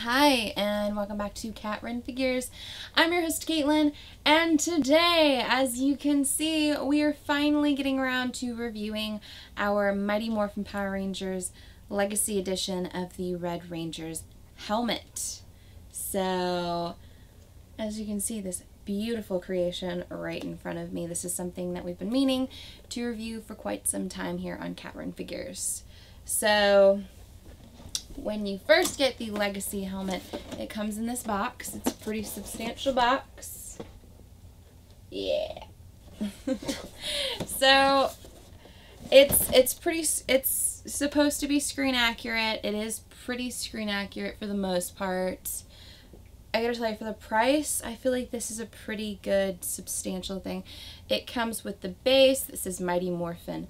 Hi, and welcome back to Cat Ren Figures. I'm your host, Caitlin, and today, as you can see, we are finally getting around to reviewing our Mighty Morphin Power Rangers Legacy Edition of the Red Ranger's helmet. So, as you can see, this beautiful creation right in front of me. This is something that we've been meaning to review for quite some time here on Cat Ren Figures. So, when you first get the Legacy helmet, it comes in this box. It's a pretty substantial box. Yeah. So it's supposed to be screen accurate. It is pretty screen accurate for the most part. I gotta tell you, for the price, I feel like this is a pretty good substantial thing. It comes with the base. This is Mighty Morphin.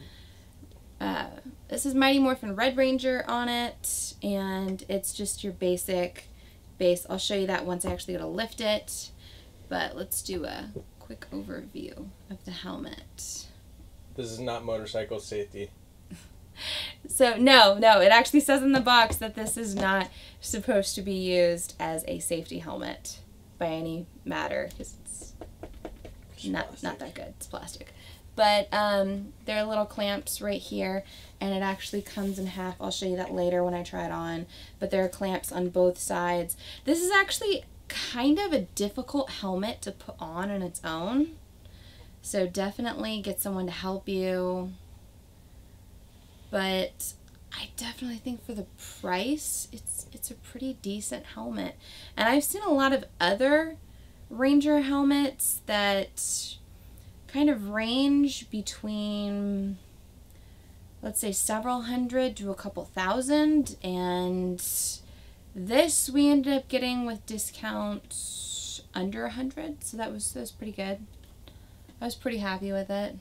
This is Mighty Morphin Red Ranger on it, and it's just your basic base. I'll show you that once I actually go to lift it, but let's do a quick overview of the helmet. This is not motorcycle safety. So, no, it actually says in the box that this is not supposed to be used as a safety helmet by any matter, because it's not that good. It's plastic. But there are little clamps right here, and it actually comes in half. I'll show you that later when I try it on. But there are clamps on both sides. This is actually kind of a difficult helmet to put on its own. So definitely get someone to help you. But I definitely think for the price, it's a pretty decent helmet. And I've seen a lot of other Ranger helmets that kind of range between, let's say, several hundred to a couple thousand, and this we ended up getting with discount under 100, so that was pretty good. I was pretty happy with it,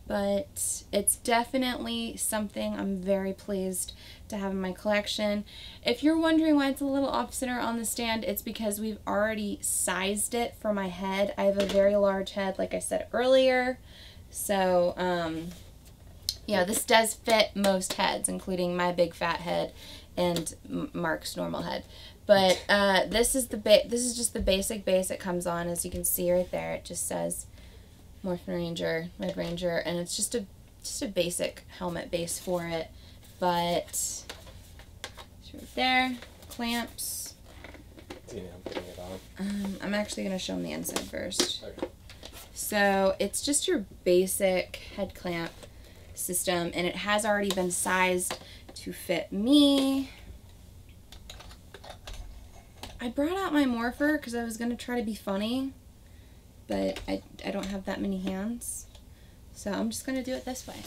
but it's definitely something I'm very pleased to have in my collection. If you're wondering why it's a little off-center on the stand, it's because we've already sized it for my head. I have a very large head, like I said earlier. So, yeah, this does fit most heads, including my big fat head and Mark's normal head. But this is just the basic base it comes on. As you can see right there, it just says Morphin Ranger, Red Ranger, and it's just a basic helmet base for it. But it's right there, clamps. See, now I'm putting it on. I'm actually going to show them the inside first. Okay. So it's just your basic head clamp system, and it has already been sized to fit me. I brought out my morpher because I was going to try to be funny, but I don't have that many hands, so I'm just going to do it this way.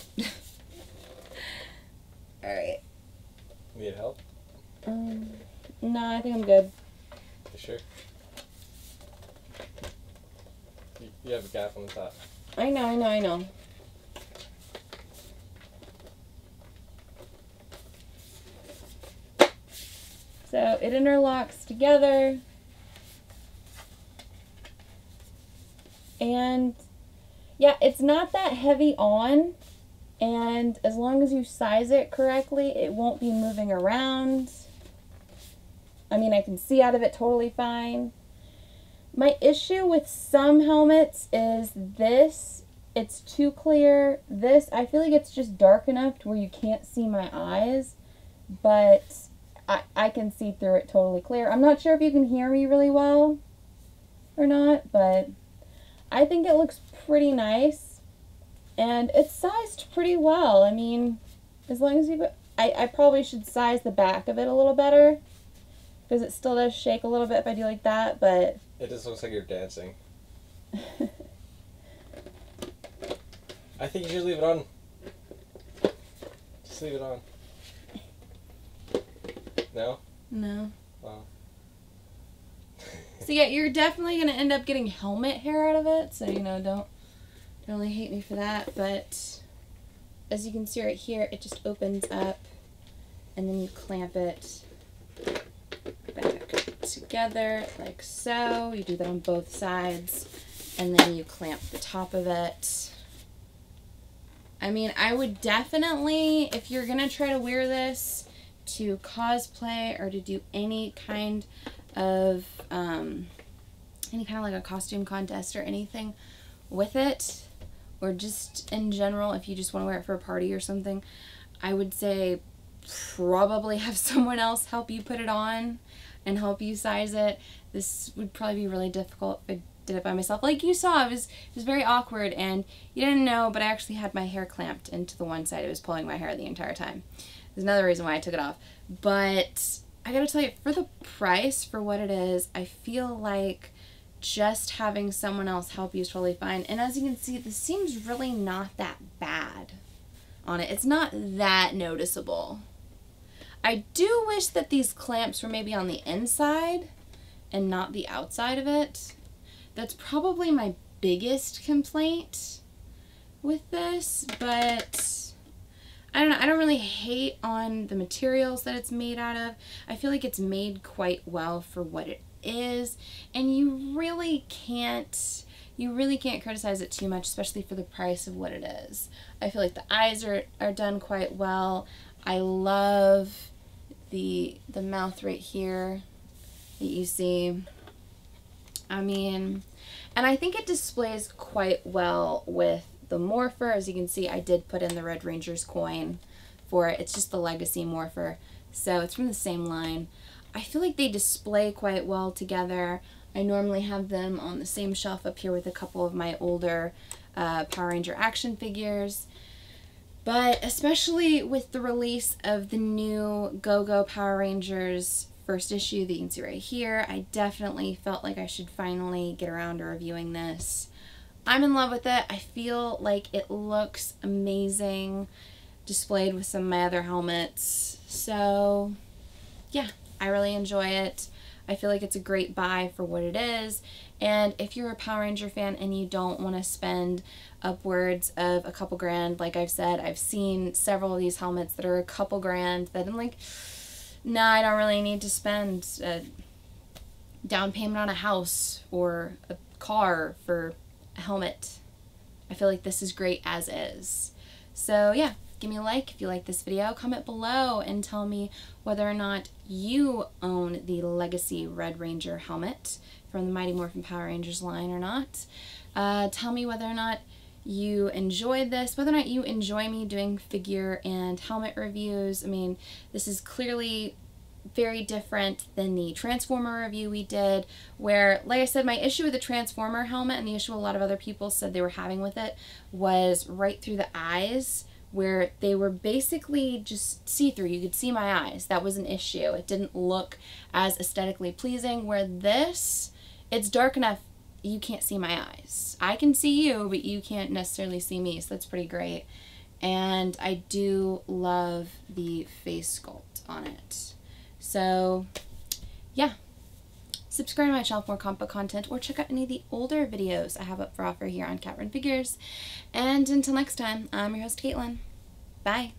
Alright. Need help? No, I think I'm good. You sure? You have a gap on the top. I know. So it interlocks together. And yeah, it's not that heavy on, and as long as you size it correctly, it won't be moving around. I mean, I can see out of it totally fine. My issue with some helmets is this. It's too clear. This, I feel like it's just dark enough to where you can't see my eyes, but I can see through it totally clear. I'm not sure if you can hear me really well or not, but I think it looks pretty nice, and it's sized pretty well. I mean, as long as you, I probably should size the back of it a little better, because it still does shake a little bit if I do like that, but It just looks like you're dancing. I think you should leave it on. Just leave it on. No? no. Wow. So yeah, you're definitely going to end up getting helmet hair out of it, so, you know, don't really hate me for that, but as you can see right here, it just opens up, and then you clamp it back together like so. You do that on both sides, and then you clamp the top of it. I mean, I would definitely, if you're going to try to wear this, to cosplay or to do any kind of like a costume contest or anything with it, or just in general, if you just want to wear it for a party or something, I would say probably have someone else help you put it on and help you size it. This would probably be really difficult if I did it by myself. Like you saw, it was very awkward, and you didn't know, but I actually had my hair clamped into the one side. It was pulling my hair the entire time. There's another reason why I took it off. But I gotta tell you, for the price, for what it is, I feel like just having someone else help you is totally fine. And as you can see, this seems really not that bad on it. It's not that noticeable. I do wish that these clamps were maybe on the inside and not the outside of it. That's probably my biggest complaint with this, but I don't know. I don't really hate on the materials that it's made out of. I feel like it's made quite well for what it is, and you really can't criticize it too much, especially for the price of what it is. I feel like the eyes are done quite well. I love the mouth right here that you see. I mean, and I think it displays quite well with the morpher. As you can see, I did put in the Red Ranger's coin for it. It's just the Legacy morpher, so it's from the same line. I feel like they display quite well together. I normally have them on the same shelf up here with a couple of my older Power Ranger action figures. But especially with the release of the new Go-Go Power Rangers first issue that you can see right here, I definitely felt like I should finally get around to reviewing this. I'm in love with it. I feel like it looks amazing displayed with some of my other helmets. So yeah, I really enjoy it. I feel like it's a great buy for what it is. And if you're a Power Ranger fan and you don't want to spend upwards of a couple grand, like I've said, I've seen several of these helmets that are a couple grand that I'm like, nah, I don't really need to spend a down payment on a house or a car for a helmet. I feel like this is great as is. So yeah, give me a like if you like this video. Comment below and tell me whether or not you own the Legacy Red Ranger helmet from the Mighty Morphin Power Rangers line or not. Tell me whether or not you enjoyed this, whether or not you enjoy me doing figure and helmet reviews. I mean, this is clearly very different than the Transformer review we did, where, like I said, my issue with the Transformer helmet and the issue a lot of other people said they were having with it was right through the eyes, where they were basically just see-through. You could see my eyes. That was an issue. It didn't look as aesthetically pleasing, where this, it's dark enough you can't see my eyes. I can see you, but you can't necessarily see me, so that's pretty great. And I do love the face sculpt on it. So yeah, subscribe to my channel for more comic book content, or check out any of the older videos I have up for offer here on Cat Run Figures. And until next time, I'm your host, Caitlin. Bye.